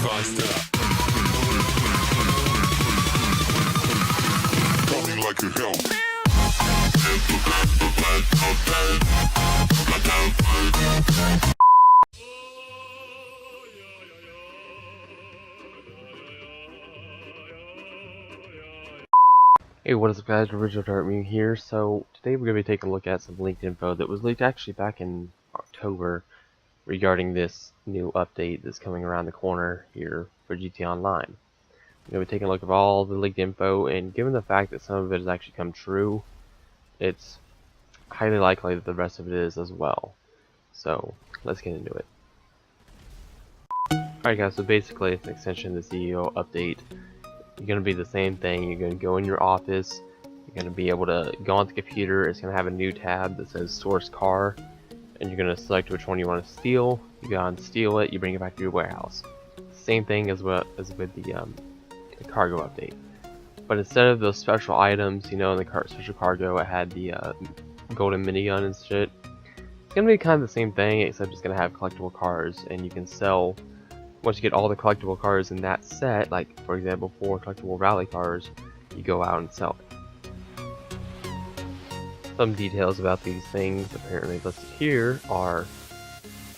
faster. Coming like a hell. Hey, what is up guys, Original Dartmute here. So today we're going to be taking a look at some leaked info that was leaked actually back in October regarding this new update that's coming around the corner here for GTA Online. We're going to be taking a look at all the leaked info, and given the fact that some of it has actually come true, it's highly likely that the rest of it is as well. So let's get into it. Alright guys, so basically it's an extension of the CEO update. You're going to be the same thing. You're going to go in your office, you're going to be able to go on the computer. It's going to have a new tab that says source car, and you're going to select which one you want to steal. You go and steal it, you bring it back to your warehouse. Same thing as with the cargo update, but instead of those special items, you know, in the special cargo it had the golden minigun and shit. It's going to be kind of the same thing, except it's going to have collectible cars, and you can sell. Once you get all the collectible cars in that set, like for example 4 collectible rally cars, you go out and sell it. Some details about these things apparently listed here are: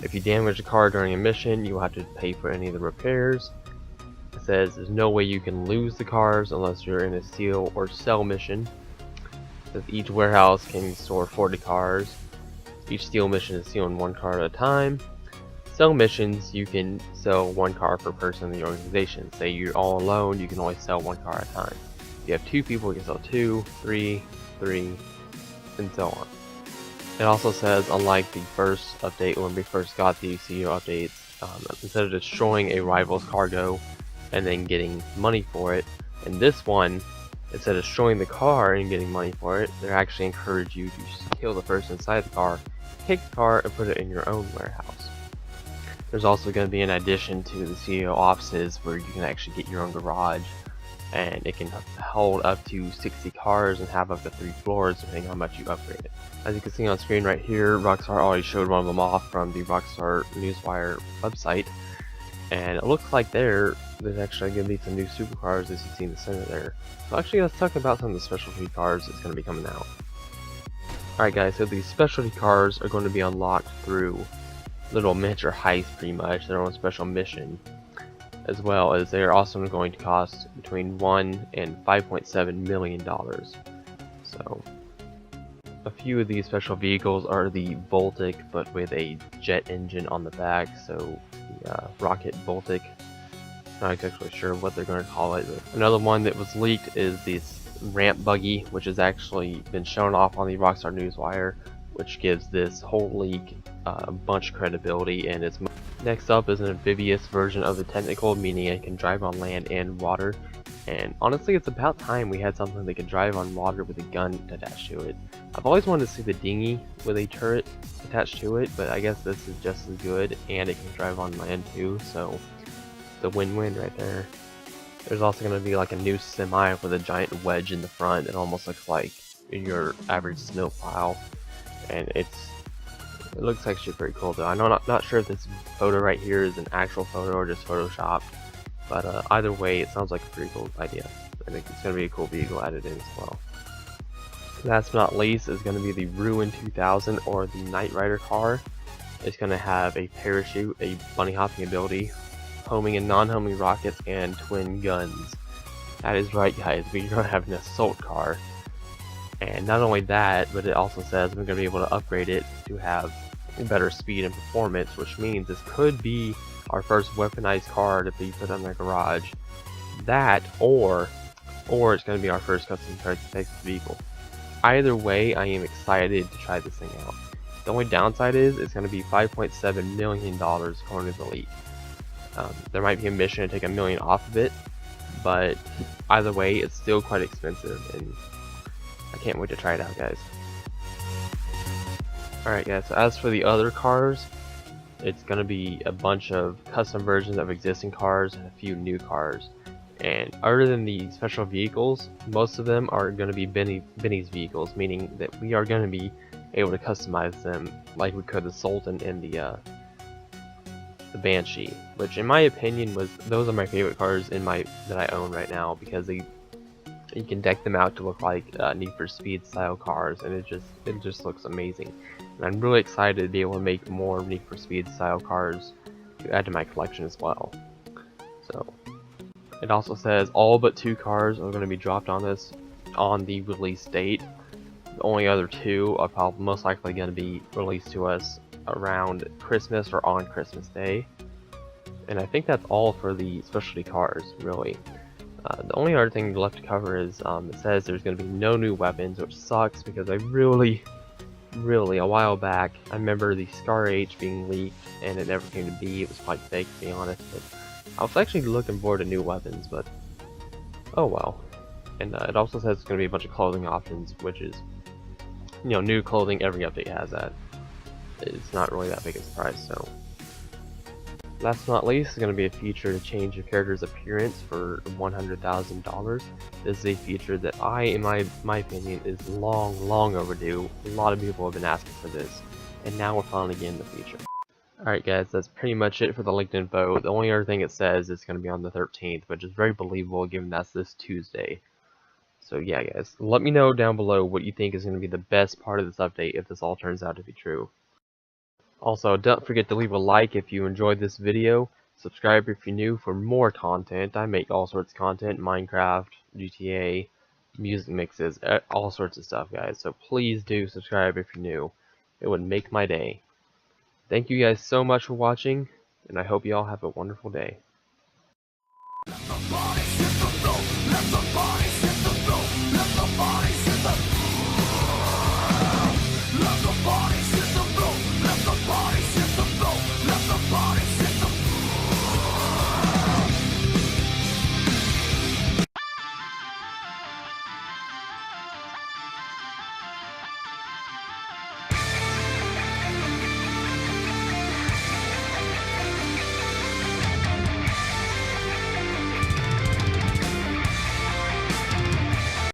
if you damage a car during a mission, you will have to pay for any of the repairs. It says there's no way you can lose the cars unless you're in a steal or sell mission. It says each warehouse can store 40 cars. Each steal mission is stealing 1 car at a time. Sell missions, you can sell 1 car per person in the organization. Say you're all alone, you can only sell 1 car at a time. If you have 2 people, you can sell 2, 3, and so on. It also says, unlike the first update when we first got the CEO updates, instead of destroying a rival's cargo and then getting money for it, in this one, instead of destroying the car and getting money for it, they actually encourage you to kill the person inside the car, take the car, and put it in your own warehouse. There's also going to be an addition to the CEO offices where you can actually get your own garage, and it can hold up to 60 cars and have up to 3 floors depending on how much you upgrade it. As you can see on screen right here, Rockstar already showed one of them off from the Rockstar Newswire website, and it looks like there's actually going to be some new supercars as you see in the center there. So actually let's talk about some of the specialty cars that's going to be coming out. Alright guys, so these specialty cars are going to be unlocked through little miniature heist, pretty much their own special mission, as well as they are also going to cost between $1 and $5.7 million. So a few of these special vehicles are the Voltic, but with a jet engine on the back, so the Rocket Voltic. Not exactly sure what they're going to call it. But another one that was leaked is this ramp buggy, which has actually been shown off on the Rockstar Newswire, which gives this whole leak a bunch of credibility. And it's next up is an amphibious version of the technical, meaning it can drive on land and water. And honestly, it's about time we had something that could drive on water with a gun attached to it. I've always wanted to see the dinghy with a turret attached to it, but I guess this is just as good, and it can drive on land too, so it's a win-win right there. There's also going to be like a new semi with a giant wedge in the front. It almost looks like your average snowplow, and it looks actually pretty cool though. I know not sure if this photo right here is an actual photo or just Photoshop, but either way, it sounds like a pretty cool idea. I think it's going to be a cool vehicle added in as well. Last but not least is going to be the Ruin 2000, or the Knight Rider car. It's going to have a parachute, a bunny hopping ability, homing and non-homing rockets, and twin guns. That is right guys, we're going to have an assault car. And not only that, but it also says we're going to be able to upgrade it to have better speed and performance, which means this could be our first weaponized car to be put on the garage. That, or it's going to be our first custom Texas vehicle. Either way, I am excited to try this thing out. The only downside is it's going to be $5.7 million according to the leak. There might be a mission to take $1 million off of it, but either way, it's still quite expensive, and I can't wait to try it out, guys. Alright guys, so as for the other cars, it's going to be a bunch of custom versions of existing cars and a few new cars. And other than the special vehicles, most of them are going to be Benny's vehicles, meaning that we are going to be able to customize them like we could the Sultan and the the Banshee, which in my opinion those are my favorite cars that I own right now, because you can deck them out to look like Need for Speed style cars, and it just looks amazing. And I'm really excited to be able to make more Need for Speed style cars to add to my collection as well. So it also says all but 2 cars are going to be dropped on the release date. The only other 2 are probably most likely going to be released to us around Christmas or on Christmas Day. And I think that's all for the specialty cars, really. The only other thing left to cover is it says there's going to be no new weapons, which sucks because I really, a while back, I remember the Scar H being leaked and it never came to be. It was quite fake, to be honest, but I was actually looking forward to new weapons, but oh well. And it also says it's going to be a bunch of clothing options, which is, you know, new clothing, every update has that. It's not really that big a surprise, so. Last but not least, is going to be a feature to change your character's appearance for $100,000. This is a feature that in my opinion, is long overdue. A lot of people have been asking for this, and now we're finally getting the feature. Alright guys, that's pretty much it for the linked info. The only other thing it says is going to be on the 13th, which is very believable given that's this Tuesday. So yeah guys, let me know down below what you think is going to be the best part of this update if this all turns out to be true. Also, don't forget to leave a like if you enjoyed this video, subscribe if you're new for more content. I make all sorts of content, Minecraft, GTA, music mixes, all sorts of stuff guys, so please do subscribe if you're new. It would make my day. Thank you guys so much for watching, and I hope you all have a wonderful day.